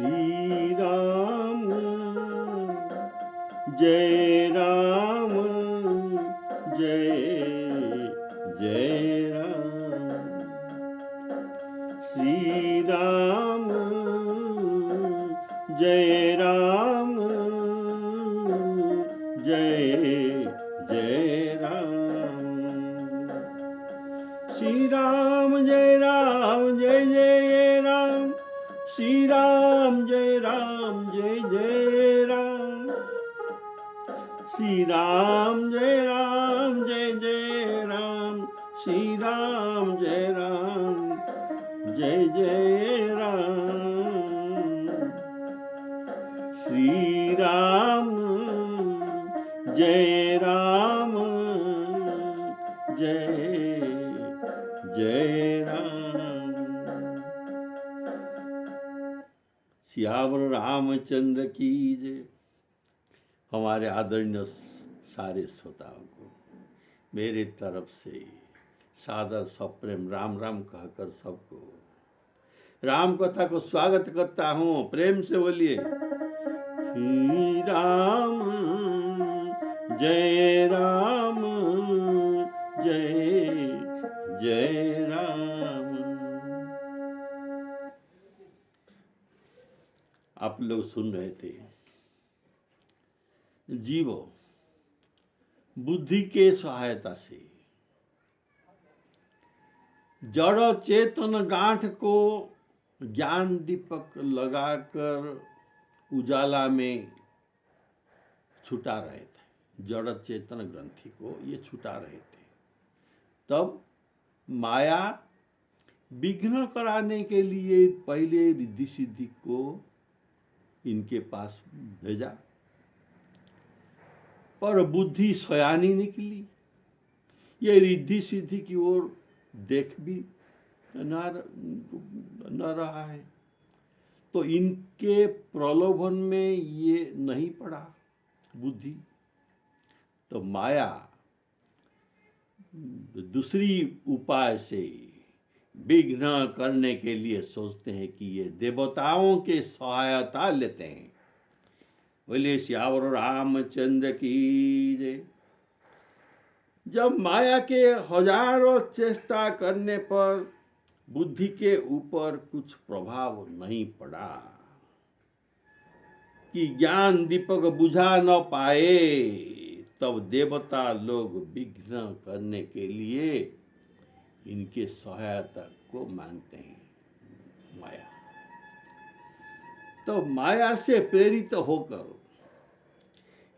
श्री राम जय राम जय जय राम। श्री राम जय राम जय जय राम। श्री राम जय राम जय जय राम। श्री राम जय राम जय जय राम। श्री राम जय राम जय जय राम। श्री राम जय राम जय जय राम। श्री राम जय राम जय जय राम। सियावर रामचंद्र की जय। हमारे आदरणीय सारे श्रोताओं को मेरे तरफ से सादर सप्रेम राम राम कहकर सबको राम कथा को स्वागत करता हूँ। प्रेम से बोलिए श्री राम जय राम जय जय राम। आप लोग सुन रहे थे जीवो बुद्धि के सहायता से जड़ चेतन गांठ को ज्ञान दीपक लगाकर उजाला में छुटा रहे थे। जड़ चेतन ग्रंथि को ये छुटा रहे थे। तब माया विघ्न कराने के लिए पहले रिद्धि सिद्धि को इनके पास भेजा, पर बुद्धि सयानी निकली। ये रिद्धि सिद्धि की ओर देख भी न रहा है, तो इनके प्रलोभन में ये नहीं पड़ा बुद्धि। तो माया दूसरी उपाय से विघ्न करने के लिए सोचते हैं कि ये देवताओं के सहायता लेते हैं। बोले सियावर रामचंद्र की जय। जब माया के हजारों चेष्टा करने पर बुद्धि के ऊपर कुछ प्रभाव नहीं पड़ा कि ज्ञान दीपक बुझा न पाए, तब देवता लोग विघ्न करने के लिए इनके सहायता को मांगते हैं माया। तो माया से प्रेरित होकर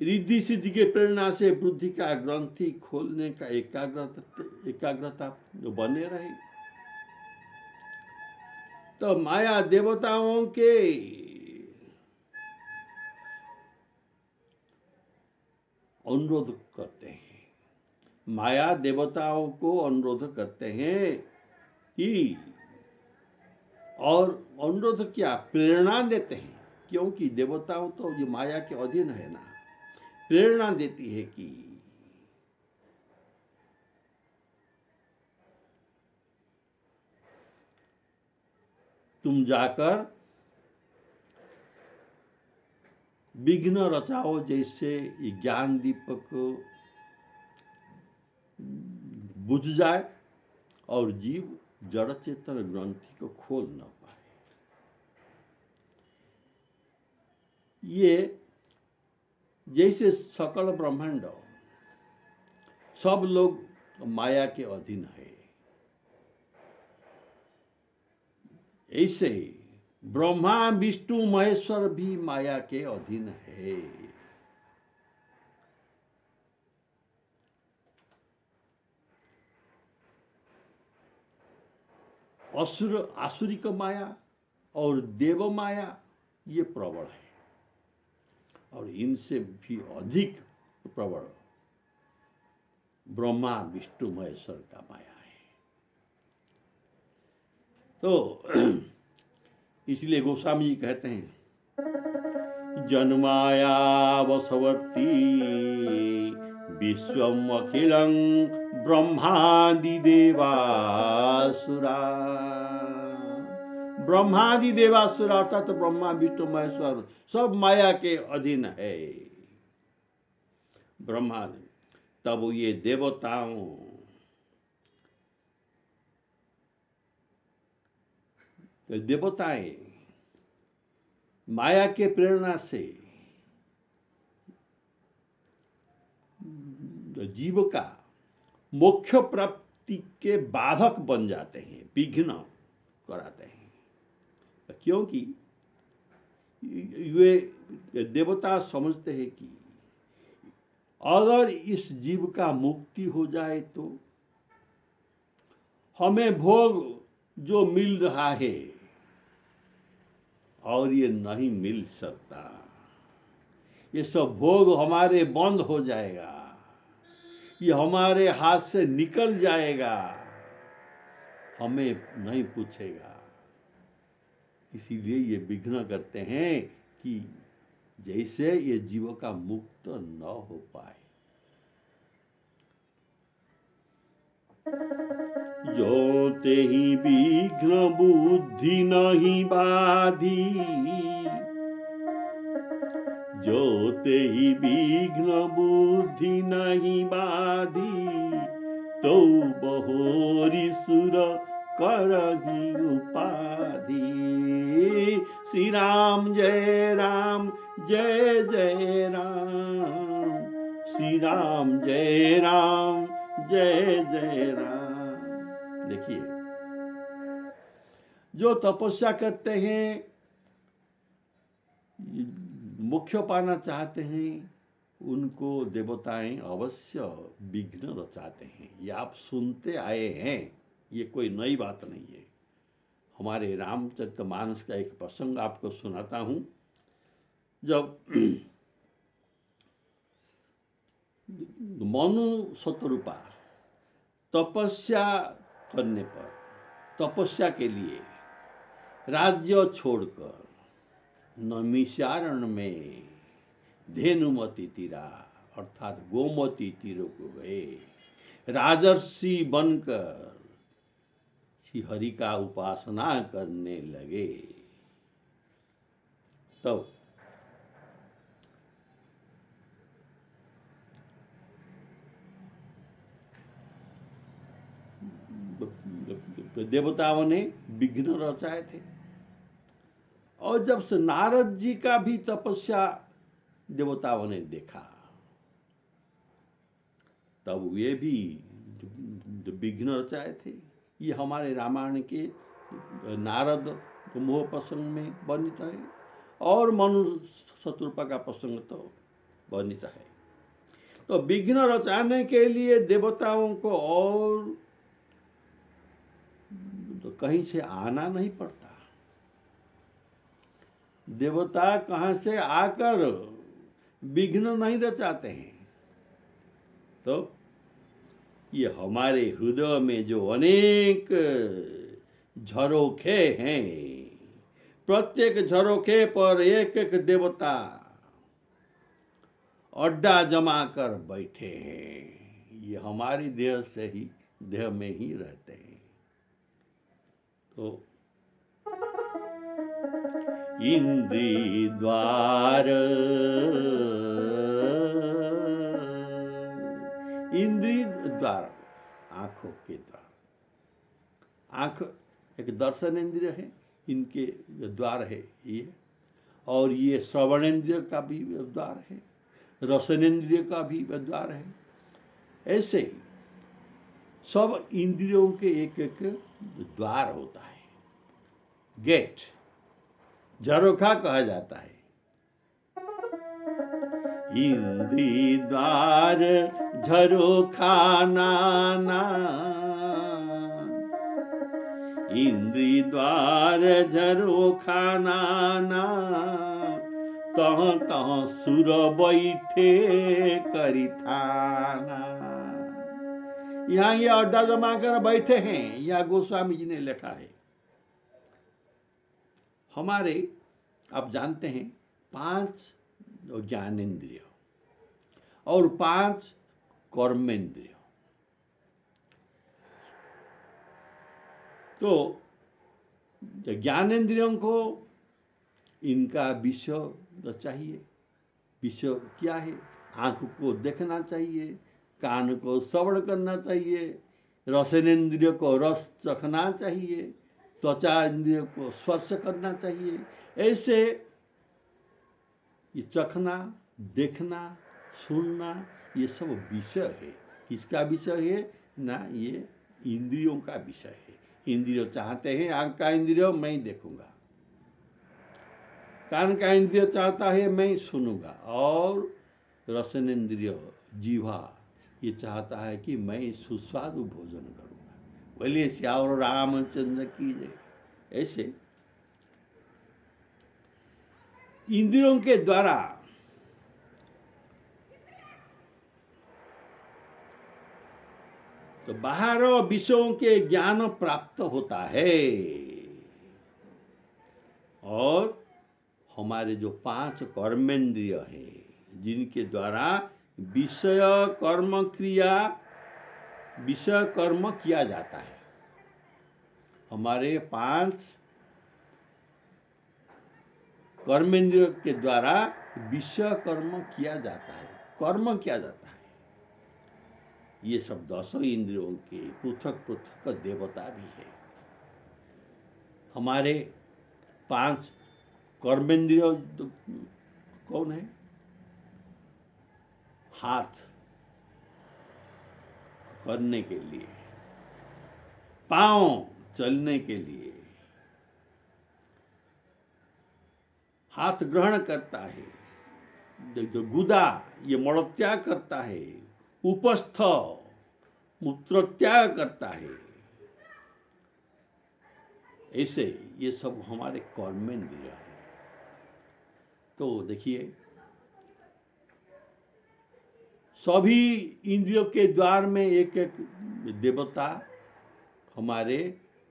रिद्धि सिद्धि के प्रेरणा से बुद्धि का ग्रंथि खोलने का एकाग्रता बने रही। तो माया देवताओं के अनुरोध करते हैं। माया देवताओं को अनुरोध करते हैं कि, और अनुरोध क्या, प्रेरणा देते हैं, क्योंकि देवताओं तो जो माया के अधीन है ना, प्रेरणा देती है कि तुम जाकर विघ्न रचाओ, जैसे ज्ञान दीपक बुझ जाए और जीव जड़ चेतन ग्रंथि को खोल न पाए। ये जैसे सकल ब्रह्मांड सब लोग माया के अधीन है, ऐसे ही ब्रह्मा विष्णु महेश्वर भी माया के अधीन है। आसुरिक माया और देव माया ये प्रबल है, और इनसे भी अधिक प्रबल ब्रह्मा विष्णु महेश्वर का माया है। तो इसलिए गोस्वामी जी कहते हैं जन्माया वसवर्ती विश्वम अखिलं ब्रह्मादि देवासुरा ब्रह्मादि देवासुर अर्थात तो ब्रह्मा विष्णु महेश्वर सब माया के अधीन है। ब्रह्मा तब ये देवताओं देवताएं माया के प्रेरणा से जीव का मोक्ष प्राप्ति के बाधक बन जाते हैं, विघ्न कराते हैं। क्योंकि वे देवता समझते हैं कि अगर इस जीव का मुक्ति हो जाए तो हमें भोग जो मिल रहा है और ये नहीं मिल सकता, ये सब भोग हमारे बंद हो जाएगा, ये हमारे हाथ से निकल जाएगा, हमें नहीं पूछेगा। इसीलिए ये विघ्न करते हैं कि जैसे ये जीव का मुक्त न हो पाए। जो ते ही विघ्न बुद्धि नहीं बाधी, जो ते ही विघ्न बुद्धि नहीं बाधी, तो बहोरी सुर करही उपाधि। श्री राम जय राम जय जय राम, श्री राम जय राम जय जय राम। देखिए, जो तपस्या करते हैं, मोक्ष पाना चाहते हैं, उनको देवताएं अवश्य विघ्न रचाते हैं। ये आप सुनते आए हैं, ये कोई नई बात नहीं है। हमारे रामचरितमानस का एक प्रसंग आपको सुनाता हूं। जब मनु शतरूपा तपस्या करने पर, तपस्या के लिए राज्य छोड़कर नैमिषारण्य में धेनुमती तीरा अर्थात गोमती तीरों को गए, राजर्षि बनकर श्री हरि का उपासना करने लगे। तब देवताओं ने विघ्न रचाए थे। और जब से नारद जी का भी तपस्या देवताओं ने देखा, तब वे भी विघ्न रचाए थे। ये हमारे रामायण के नारद मोह प्रसंग में वर्णित है और मनु शतरूपा का प्रसंग तो वर्णित है। तो विघ्न रचाने के लिए देवताओं को और तो कहीं से आना नहीं पड़ता। देवता कहां से आकर विघ्न नहीं रचाते हैं। तो ये हमारे हृदय में जो अनेक झरोखे हैं, प्रत्येक झरोखे पर एक एक देवता अड्डा जमा कर बैठे हैं। ये हमारी देह में ही रहते हैं। तो इंद्री द्वार, इंद्री द्वार आंखों के द्वार, आंख एक दर्शन इंद्रिय है, इनके द्वार है ये। और ये श्रवणेन्द्रिय का भी द्वार है, रसनेन्द्रिय का भी द्वार है। ऐसे सब इंद्रियों के एक एक द्वार होता है, गेट, झरोखा कहा जाता है। इंद्री द्वार झरोखा नाना, इंद्री द्वार झरोखा नाना, तहाँ तहाँ सुर बैठे करी थाना। यहाँ ये अड्डा जमा कर बैठे हैं, यह गोस्वामी जी ने लिखा है। हमारे आप जानते हैं 5 ज्ञानेन्द्रिय और 5 कर्मेंद्रिय। तो ज्ञानेंद्रियों को इनका विषय चाहिए। विषय क्या है? आँख को देखना चाहिए, कान को श्रवण करना चाहिए, रसनेन्द्रिय को रस चखना चाहिए, त्वचा इंद्रिय को स्पर्श करना चाहिए। ऐसे ये चखना, देखना, सुनना, ये सब विषय है। किसका विषय है? ना, ये इंद्रियों का विषय है। इंद्रिय चाहते हैं, आँख का इंद्रिय मैं देखूंगा, कान का इंद्रिय चाहता है मैं सुनूंगा, और रसनेन्द्रिय जीवा ये चाहता है कि मैं सुस्वादु भोजन करूंगा। बोलिए श्यावर रामचंद्र की जय। ऐसे इंद्रियों के द्वारा तो बाहर विषयों के ज्ञान प्राप्त होता है, और हमारे जो 5 कर्मेंद्रिय है जिनके द्वारा विषय कर्म किया जाता है, हमारे 5 कर्मेंद्रिय के द्वारा विषय कर्म किया जाता है, कर्म किया जाता है। ये सब 10 इंद्रियों के पृथक पृथक देवता भी है। हमारे 5 कर्मेंद्रिय कौन है? हाथ करने के लिए, पांव चलने के लिए, हाथ ग्रहण करता है, गुदा ये मलत्याग करता है, उपस्थ मूत्रत्याग करता है। ऐसे ये सब हमारे कर्मेंद्रिय है। तो देखिए, सभी इंद्रियों के द्वार में एक एक देवता हमारे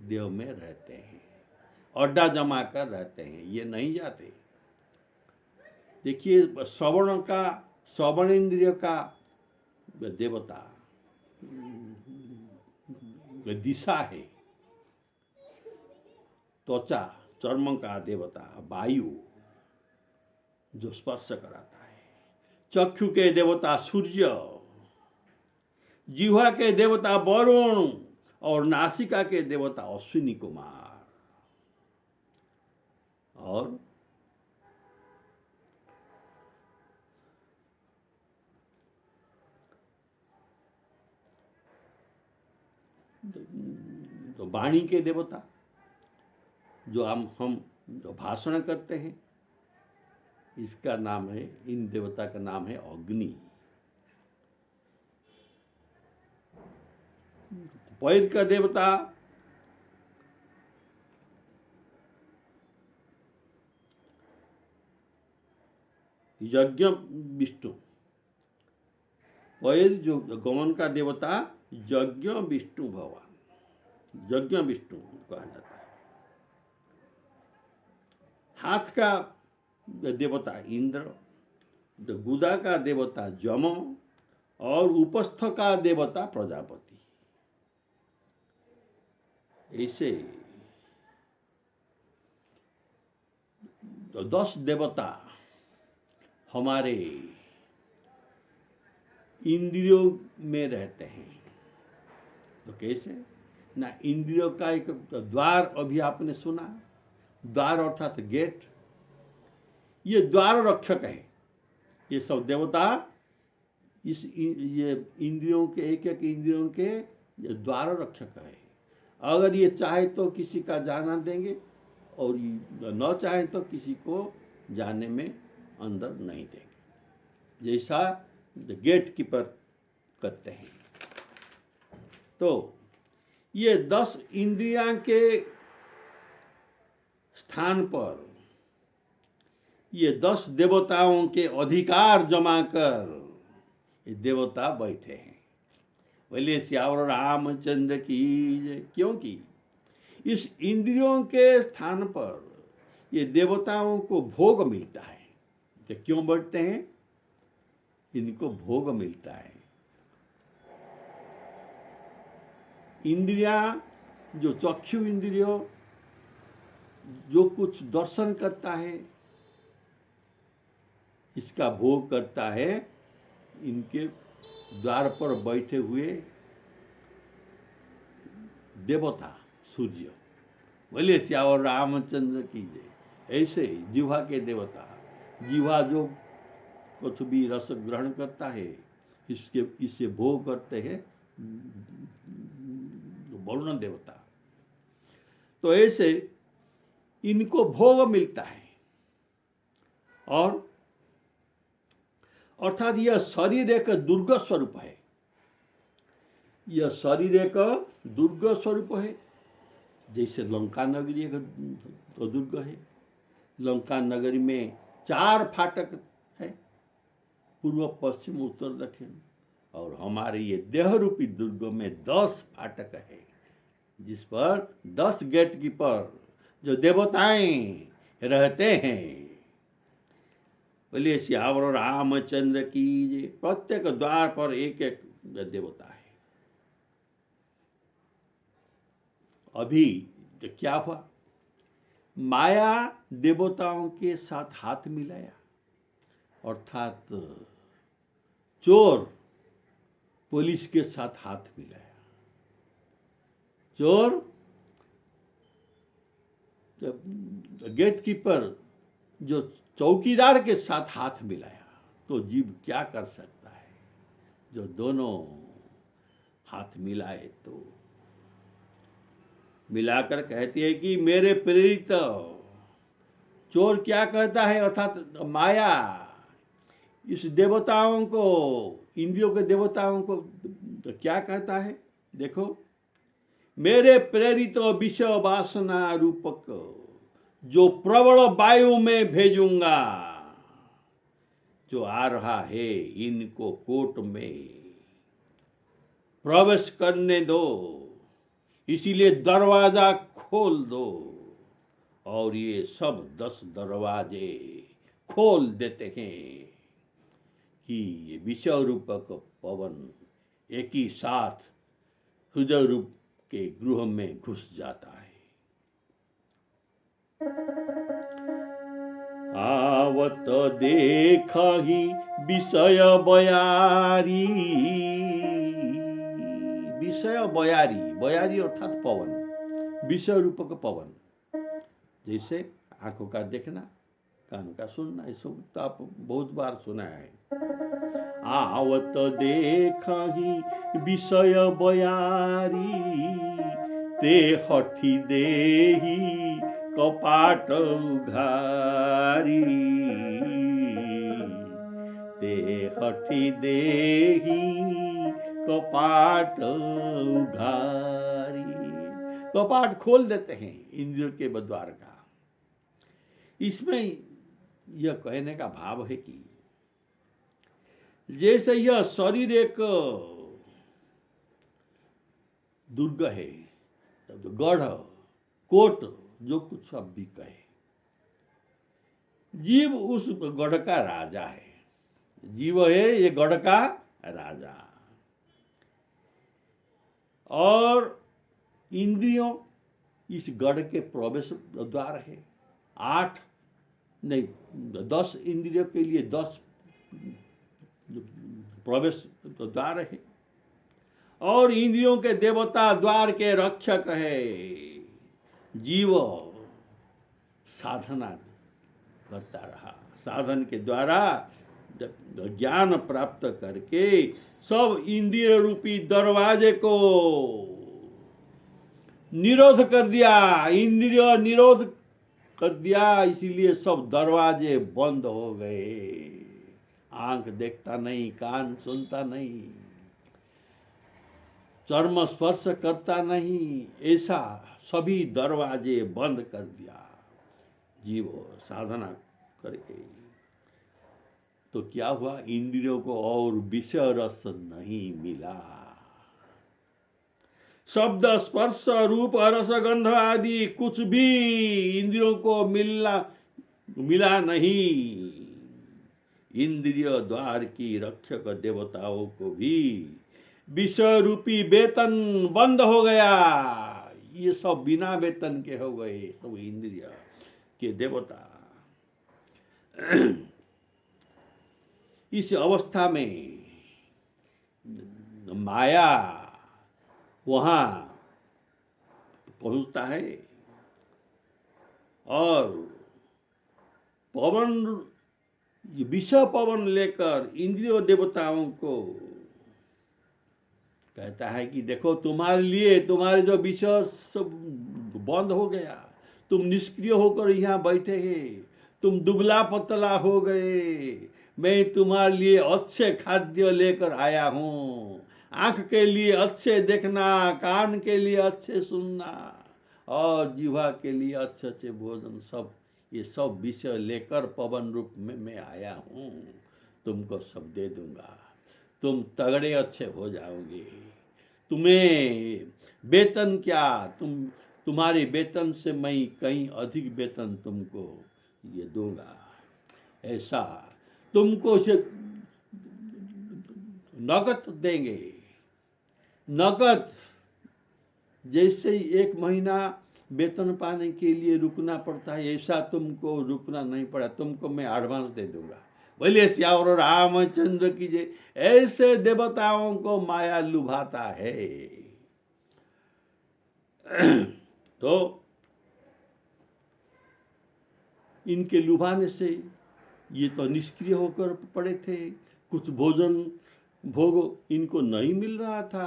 देह में रहते हैं, अड्डा जमा कर रहते हैं, ये नहीं जाते। देखिए, श्रवण इंद्रिय का देवता दिशा है, त्वचा चर्म का देवता वायु जो स्पर्श कराता है, चक्षु के देवता सूर्य, जिह्वा के देवता वरुण, और नासिका के देवता अश्विनी कुमार, और तो वाणी के देवता जो हम जो भाषण करते हैं, इसका नाम है, इन देवता का नाम है अग्नि। पैर का देवता यज्ञ विष्णु, पैर जो गमन का देवता यज्ञ विष्णु भगवान, यज्ञ विष्णु कहा जाता है। हाथ का देवता इंद्र, गुदा का देवता जम, और उपस्थ का देवता प्रजापति। ऐसे 10 देवता हमारे इंद्रियों में रहते हैं। तो कैसे? ना, इंद्रियों का एक द्वार, अभी आपने सुना, द्वार अर्थात गेट, ये द्वार रक्षक है। ये सब देवता ये इंद्रियों के एक इंद्रियों के ये द्वार रक्षक है। अगर ये चाहे तो किसी का जाना देंगे, और न चाहे तो किसी को जाने में अंदर नहीं देंगे, जैसा गेट कीपर करते हैं। तो ये 10 इंद्रियां के स्थान पर ये 10 देवताओं के अधिकार जमा कर ये देवता बैठे हैं। बोलिए श्यावर रामचंद्र की जय। क्योंकि इस इंद्रियों के स्थान पर ये देवताओं को भोग मिलता है। तो क्यों बैठते हैं? इनको भोग मिलता है। इंद्रियां जो चक्षु इंद्रियों, जो कुछ दर्शन करता है, इसका भोग करता है इनके द्वार पर बैठे हुए देवता सूर्य। बोले श्यावर रामचंद्र की जय। ऐसे जिह्वा के देवता, जिह्वा जो कुछ भी रस ग्रहण करता है, इससे भोग करते हैं वरुण देवता। तो ऐसे इनको भोग मिलता है। और अर्थात यह शरीर एक दुर्ग स्वरूप है। यह शरीर एक दुर्ग स्वरूप है। जैसे लंका नगरी एक दुर्ग है। लंका नगरी में 4 फाटक है, पूर्व पश्चिम उत्तर दक्षिण। और हमारे ये देह रूपी दुर्ग में 10 फाटक है, जिस पर 10 गेट कीपर जो देवताएं रहते हैं। बोलिए श्यावर रामचंद्र की जय। प्रत्येक द्वार पर एक एक देवता है। अभी तो क्या हुआ, माया देवताओं के साथ हाथ मिलाया, अर्थात चोर पुलिस के साथ हाथ मिलाया। चोर गेट कीपर जो चौकीदार के साथ हाथ मिलाया, तो जीव क्या कर सकता है। जो दोनों हाथ मिलाए तो मिलाकर कहती है कि मेरे प्रेरित चोर क्या कहता है, अर्थात माया इस देवताओं को, इंद्रियों के देवताओं को तो क्या कहता है। देखो, मेरे प्रेरित विषय वासना रूपक जो प्रबल वायु में भेजूंगा, जो आ रहा है इनको कोट में प्रवेश करने दो, इसीलिए दरवाजा खोल दो। और ये सब 10 दरवाजे खोल देते हैं कि ये विषय रूपक पवन एक ही साथ हृदय रूप के गृह में घुस जाता है। आवत देखहि विषय बयारी। विषय बयारी, बयारी अर्थात पवन, विषय रूपक पवन। जैसे आंखों का देखना, कान का सुनना, ये सब तो आप बहुत बार सुना है। आवत देखहि विषय बयारी, ते हठी देही कपाट उघारी। ते हठी देही कपाट उघारी। कपाट खोल देते हैं इंद्रियों के द्वार का। इसमें यह कहने का भाव है कि जैसे यह शरीर एक दुर्ग है, गढ़, कोट, जो कुछ अब भी कहे, जीव उस गढ़ का राजा है। जीव है ये गढ़ का राजा। और इंद्रियों इस गढ़ के प्रवेश द्वार है। 8 नहीं 10 इंद्रियों के लिए 10 प्रवेश द्वार है। और इंद्रियों के देवता द्वार के रक्षक है। जीव साधना करता रहा, साधन के द्वारा ज्ञान प्राप्त करके सब इंद्रिय रूपी दरवाजे को निरोध कर दिया, इंद्रिय निरोध कर दिया। इसीलिए सब दरवाजे बंद हो गए। आंख देखता नहीं, कान सुनता नहीं, चर्म स्पर्श करता नहीं, ऐसा सभी दरवाजे बंद कर दिया जीव साधना करके। तो क्या हुआ, इंद्रियों को और विषय रस नहीं मिला। शब्द स्पर्श रूप रस गंध आदि कुछ भी इंद्रियों को मिला नहीं। इंद्रिय द्वार की रक्षक देवताओं को भी विषय रूपी वेतन बंद हो गया। ये सब बिना वेतन के हो गए, सब इंद्रिय के देवता। इस अवस्था में माया वहाँ पहुँचता है और पवन, विषय पवन लेकर इंद्रियों देवताओं को कहता है कि देखो तुम्हारे लिए, तुम्हारे जो विषय सब बंद हो गया, तुम निष्क्रिय होकर यहाँ बैठे हैं, तुम दुबला पतला हो गए, मैं तुम्हारे लिए अच्छे खाद्य लेकर आया हूँ, आँख के लिए अच्छे देखना, कान के लिए अच्छे सुनना और जीवा के लिए अच्छे अच्छे भोजन, सब ये सब विषय लेकर पवन रूप में मैं आया हूँ, तुमको सब दे दूंगा, तुम तगड़े अच्छे हो जाओगे, तुम्हें वेतन क्या, तुम्हारे वेतन से मैं कहीं अधिक वेतन तुमको ये दूंगा, ऐसा तुमको से नकद देंगे। नकद जैसे ही 1 महीना वेतन पाने के लिए रुकना पड़ता है, ऐसा तुमको रुकना नहीं पड़ा, तुमको मैं एडवांस दे दूंगा। बोलिए श्यावर रामचंद्र की जय। ऐसे देवताओं को माया लुभाता है। तो इनके लुभाने से ये तो निष्क्रिय होकर पड़े थे, कुछ भोजन भोग इनको नहीं मिल रहा था,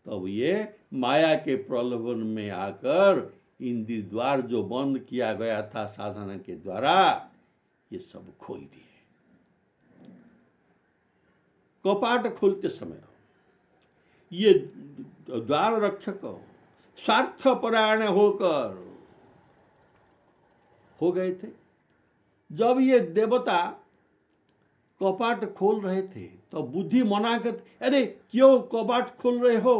तब ये माया के प्रलोभन में आकर इंद्रिय द्वार जो बंद किया गया था साधना के द्वारा, ये सब खोल दिए। कपाट खोलते समय ये द्वार रक्षक स्वार्थपरायण होकर हो गए थे। जब ये देवता कपाट खोल रहे थे तो बुद्धि मना कर, अरे क्यों कपाट खोल रहे हो,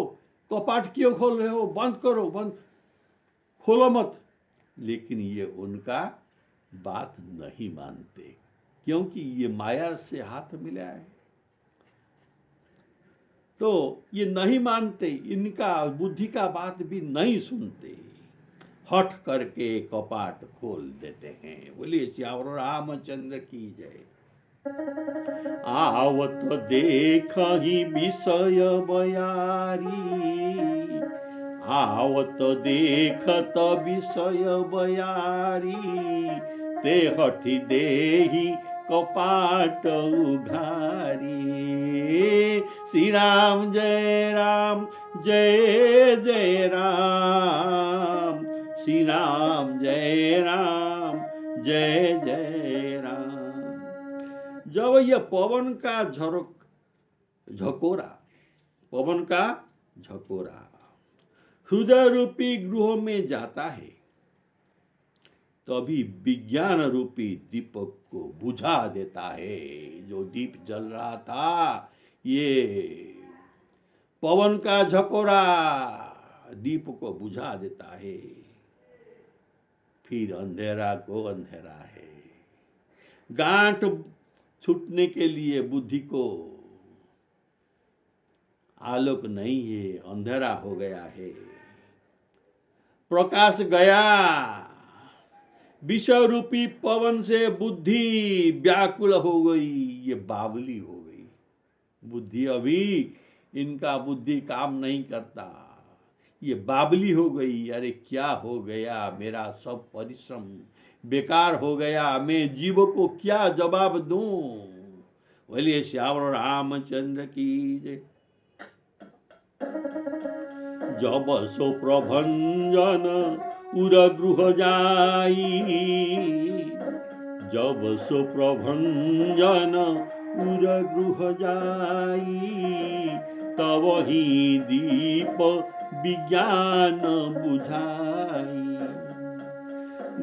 कपाट क्यों खोल रहे हो, बंद करो, बंद खोलो मत। लेकिन ये उनका बात नहीं मानते, क्योंकि ये माया से हाथ मिला है, तो ये नहीं मानते, इनका बुद्धि का बात भी नहीं सुनते, हठ करके कपाट खोल देते हैं। बोलिए श्यावर रामचंद्र की जय। आवत देखहि विषय बयारी, आवत देखत विषय बयारी, ते हठी देहि कपाट उघारी। श्री राम जय राम, जय जय राम, श्री राम जय राम, जय जय राम। जब यह पवन का झकोरा, पवन का झकोरा हृदय रूपी गृह में जाता है, तभी विज्ञान रूपी दीपक को बुझा देता है। जो दीप जल रहा था, ये पवन का झकोरा दीप को बुझा देता है, फिर अंधेरा को अंधेरा है। गांठ छूटने के लिए बुद्धि को आलोक नहीं है, अंधेरा हो गया है, प्रकाश गया। विषय रूपी पवन से बुद्धि व्याकुल हो गई, ये बावली हो गई बुद्धि। अभी इनका बुद्धि काम नहीं करता, ये बावली हो गई। अरे क्या हो गया, मेरा सब परिश्रम बेकार हो गया, मैं जीव को क्या जवाब दूं। बोलिए श्यावर रामचंद्र की जय। जब सो प्रभंजन उर गृह जाई, जब सो प्रभंजन उर गृह जाई, तब ही दीप विज्ञान बुझाई।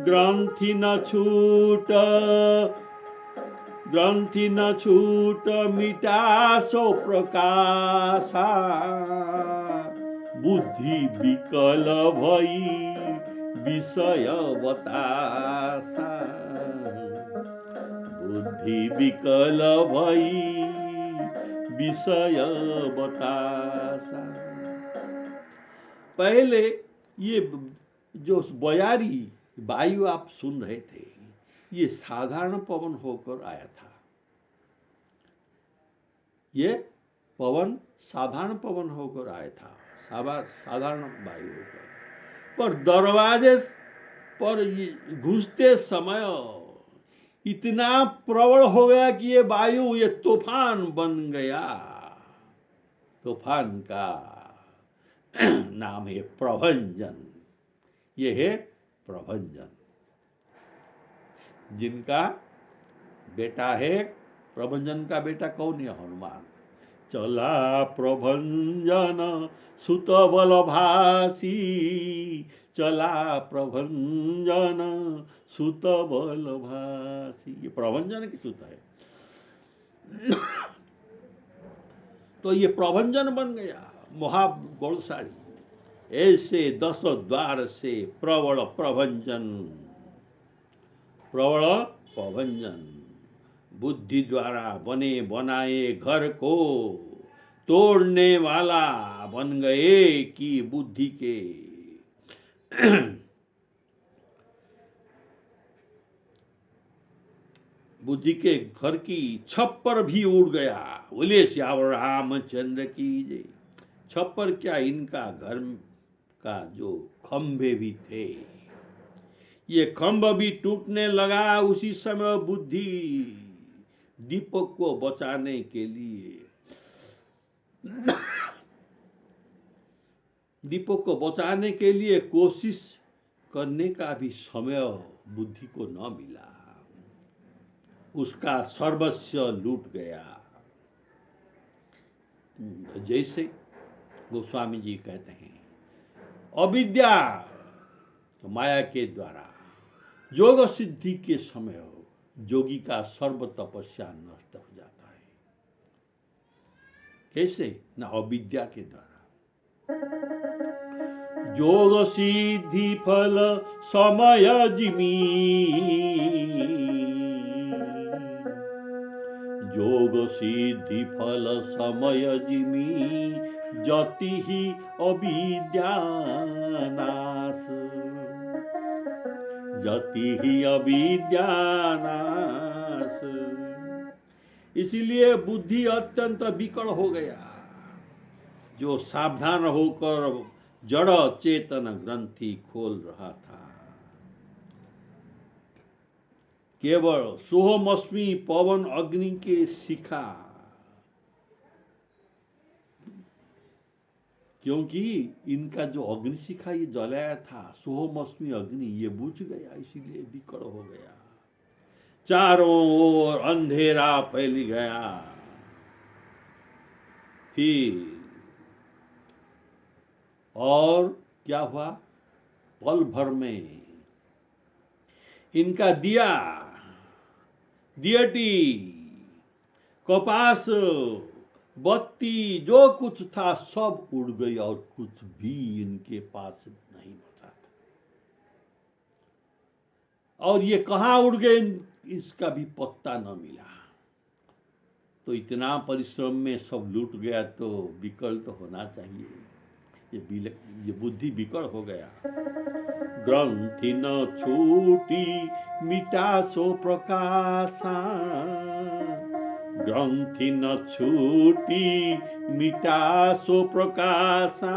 ग्रंथि न छूट, ग्रंथि न छूट मिटा सो प्रकाशा, बुद्धि विकल भई विषय बतासा, बुद्धि विकल भई विषय बतासा। पहले ये जो बयारी वायु आप सुन रहे थे, ये साधारण पवन होकर आया था। ये पवन साधारण पवन होकर आया था, साधारण वायु होकर, पर दरवाजे पर घुसते समय इतना प्रबल हो गया कि ये वायु, ये तूफान बन गया। तूफान का नाम है प्रभंजन। ये है प्रभंजन, जिनका बेटा है। प्रभंजन का बेटा कौन है? हनुमान। चला प्रभंजन सुत बल भासी, चला प्रभंजन सुत बल भासी। ये प्रभंजन की सुत है। तो ये प्रभंजन बन गया, महाबलशाली। ऐसे 10 द्वार से प्रबल प्रभंजन, प्रबल प्रभंजन, बुद्धि द्वारा बने बनाए घर को तोड़ने वाला बन गए कि बुद्धि के बुद्धि के घर की छप्पर भी उड़ गया। बोले श्यावर रामचंद्र की जय। छप्पर क्या, इनका घर का जो खंभे भी थे, ये खंभ भी टूटने लगा। उसी समय बुद्धि दीपक को बचाने के लिए दीपक को बचाने के लिए कोशिश करने का भी समय बुद्धि को न मिला। उसका सर्वस्व लूट गया। जैसे गोस्वामी जी कहते हैं, अविद्या माया के द्वारा योग सिद्धि के समय योगी का सर्व तपस्या नष्ट हो जाता है। कैसे? ना अविद्या के द्वारा। योग सिद्धि फल समय जिमी, योग सिद्धि फल समय जिमी, जति ही अविद्या नाश, जति ही अविद्या नाश। इसीलिए बुद्धि अत्यंत विकल हो गया। जो सावधान होकर जड़ चेतन ग्रंथि खोल रहा था, केवल सोहमअस्मि पवन अग्नि के शिखा, क्योंकि इनका जो अग्नि शिखा ये जलाया था, सोहमअस्मि अग्नि, ये बुझ गया, इसीलिए विकल हो गया। चारों ओर अंधेरा फैल गया। फिर और क्या हुआ? पल भर में इनका दिया, दियटी, कपास, बत्ती, जो कुछ था सब उड़ गई और कुछ भी इनके पास नहीं बचा था। और ये कहाँ उड़ गए, इसका भी पत्ता न मिला। तो इतना परिश्रम में सब लूट गया तो विकल तो होना चाहिए। ये बुद्धि विकल हो गया। ग्रंथि न छूटी मिटा सो प्रकाशा, ग्रंथि न छूटी मिटा सो प्रकाशा,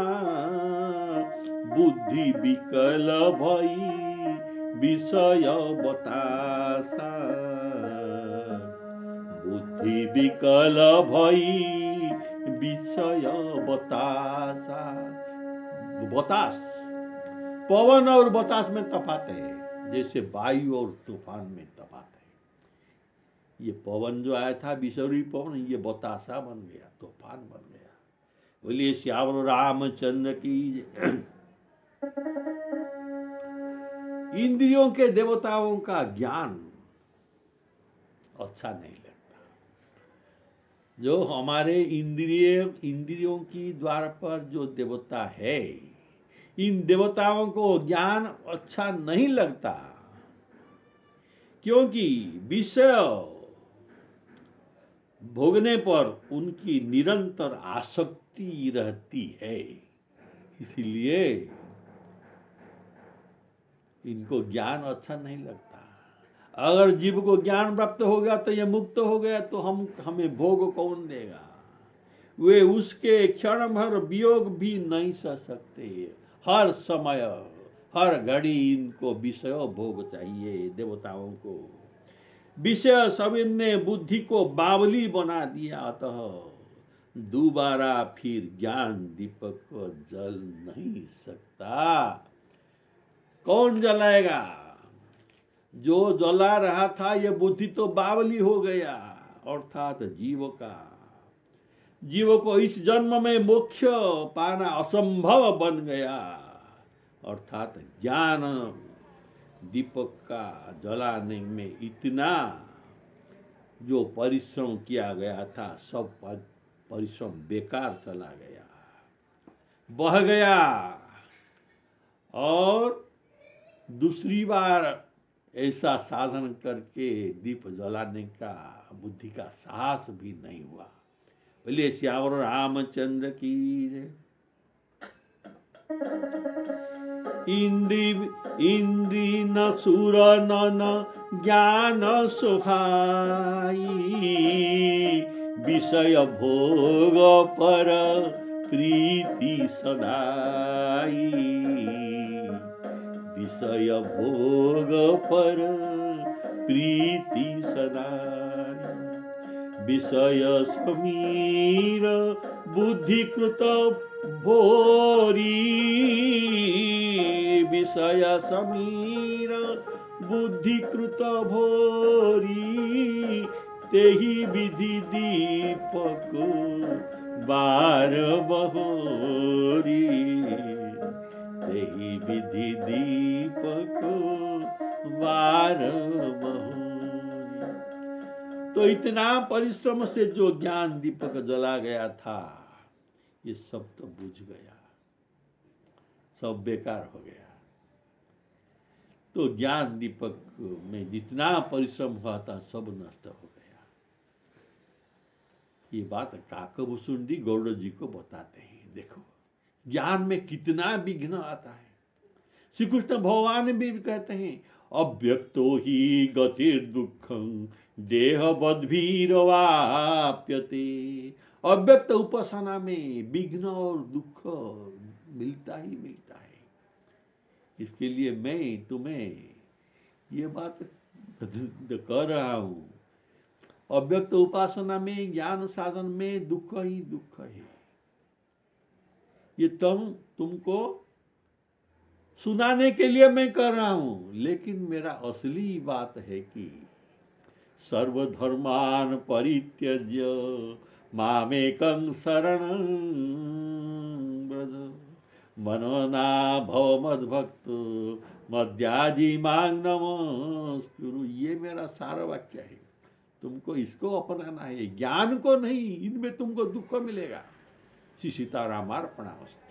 बुद्धि विकल भई विषय बतासा, बुद्धि विकल भई विषय बतासा। बतास, पवन और बतास में तफात है, जैसे वायु और तूफान में तफात है। ये पवन जो आया था विषौरी पवन, ये बतासा बन गया, तूफान बन गया। बोलिए श्यावर रामचंद्र की। इंद्रियों के देवताओं का ज्ञान अच्छा नहीं लगता। जो हमारे इंद्रियों की द्वार पर जो देवता है, इन देवताओं को ज्ञान अच्छा नहीं लगता, क्योंकि विषय भोगने पर उनकी निरंतर आसक्ति रहती है। इसलिए इनको ज्ञान अच्छा नहीं लगता। अगर जीव को ज्ञान प्राप्त हो गया तो ये मुक्त हो गया, तो हमें भोग कौन देगा? वे उसके क्षण भर वियोग भी नहीं सह सकते। हर समय हर घड़ी इनको विषय भोग चाहिए। देवताओं को विषय सभी ने बुद्धि को बावली बना दिया, अतः दोबारा फिर ज्ञान दीपक को जल नहीं सकता। कौन जलाएगा? जो जला रहा था ये बुद्धि तो बावली हो गया, अर्थात जीव को इस जन्म में मोक्ष पाना असंभव बन गया, अर्थात ज्ञान दीपक का जलाने में इतना जो परिश्रम किया गया था, सब परिश्रम बेकार चला गया, बह गया। और दूसरी बार ऐसा साधन करके दीप जलाने का बुद्धि का साहस भी नहीं हुआ। बोले श्यावर रामचंद्र की जय। इंद्री न सुर न ज्ञान सुहाई, विषय भोग पर प्रीति सदाई। विषय भोग पर प्रीति सदाई। विषय समीर बुद्धिकृत भोरी। विषय समीर बुद्धिकृत भोरी। तेहि विधि दीपक बार बहोरी। तेहि विधि दीपक बार बहोरी। तो इतना परिश्रम से जो ज्ञान दीपक जला गया था, ये सब तो बुझ गया, सब बेकार हो गया। तो ज्ञान दीपक में जितना परिश्रम हुआ था सब नष्ट हो गया। ये बात काकभूषुंडी गौड़ जी को बताते हैं। देखो ज्ञान में कितना विघ्न आता है। श्री कृष्ण भगवान भी कहते हैं, अव्यक्तो ही गतिर दुखं देहवद्भिर्वाप्यते। अव्यक्त उपासना में विघ्न और दुख मिलता ही मिलता है। इसके लिए मैं तुम्हें ये बात कर रहा हूं, अव्यक्त उपासना में ज्ञान साधन में दुख ही दुख है। ये तुमको सुनाने के लिए मैं कर रहा हूं, लेकिन मेरा असली बात है कि सर्वधर्मान परित्यज्य मामेकं शरणं व्रज। मनोना भव मद्भक्तो मद्याजी मांग नमस्कुरु। ये मेरा सारा वाक्य है। तुमको इसको अपनाना है, ज्ञान को नहीं। इनमें तुमको दुख मिलेगा। श्री सीतारामार्पणामस्तु।